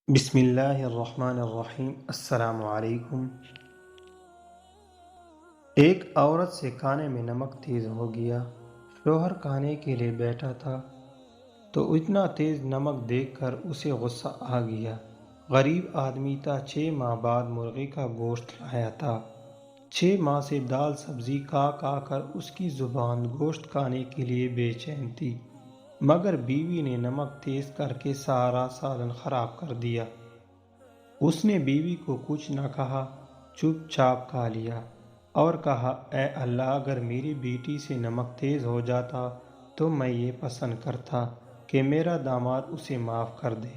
بسم اللہ الرحمن الرحیم۔ السلام علیکم۔ ایک عورت سے کھانے میں نمک تیز ہو گیا۔ شوہر کھانے کے لیے بیٹھا تھا تو اتنا تیز نمک دیکھ کر اسے غصہ آ گیا۔ غریب آدمی تھا، 6 ماہ بعد مرغی کا گوشت لایا تھا۔ 6 ماہ سے دال سبزی کھا کر اس کی زبان گوشت کھانے کے لیے بے چین تھی، مگر بیوی نے نمک تیز کر کے سارا سالن خراب کر دیا۔ اس نے بیوی کو کچھ نہ کہا، چپ چاپ کھا لیا اور کہا، اے اللہ، اگر میری بیٹی سے نمک تیز ہو جاتا تو میں یہ پسند کرتا کہ میرا داماد اسے معاف کر دے،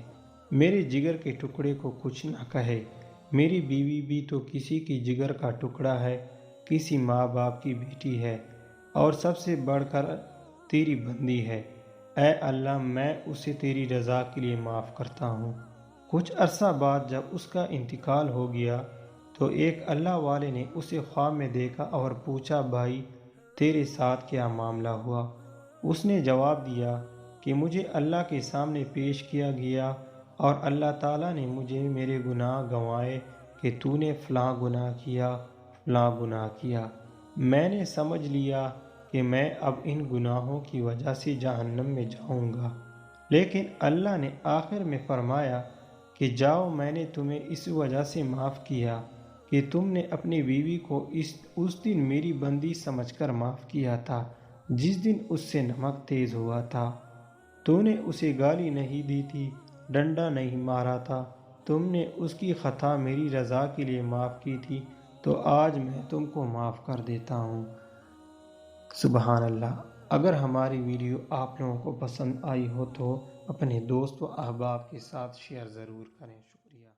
میرے جگر کے ٹکڑے کو کچھ نہ کہے۔ میری بیوی بھی تو کسی کی جگر کا ٹکڑا ہے، کسی ماں باپ کی بیٹی ہے اور سب سے بڑھ کر تیری بندی ہے۔ اے اللہ، میں اسے تیری رضا کے لیے معاف کرتا ہوں۔ کچھ عرصہ بعد جب اس کا انتقال ہو گیا تو ایک اللہ والے نے اسے خواب میں دیکھا اور پوچھا، بھائی تیرے ساتھ کیا معاملہ ہوا؟ اس نے جواب دیا کہ مجھے اللہ کے سامنے پیش کیا گیا اور اللہ تعالیٰ نے مجھے میرے گناہ گنوائے کہ تو نے فلاں گناہ کیا، فلاں گناہ کیا۔ میں نے سمجھ لیا کہ میں اب ان گناہوں کی وجہ سے جہنم میں جاؤں گا، لیکن اللہ نے آخر میں فرمایا کہ جاؤ، میں نے تمہیں اس وجہ سے معاف کیا کہ تم نے اپنی بیوی کو اس دن میری بندی سمجھ کر معاف کیا تھا جس دن اس سے نمک تیز ہوا تھا۔ تو نے اسے گالی نہیں دی تھی، ڈنڈا نہیں مارا تھا، تم نے اس کی خطا میری رضا کے لیے معاف کی تھی، تو آج میں تم کو معاف کر دیتا ہوں۔ سبحان اللہ۔ اگر ہماری ویڈیو آپ لوگوں کو پسند آئی ہو تو اپنے دوست و احباب کے ساتھ شیئر ضرور کریں۔ شکریہ۔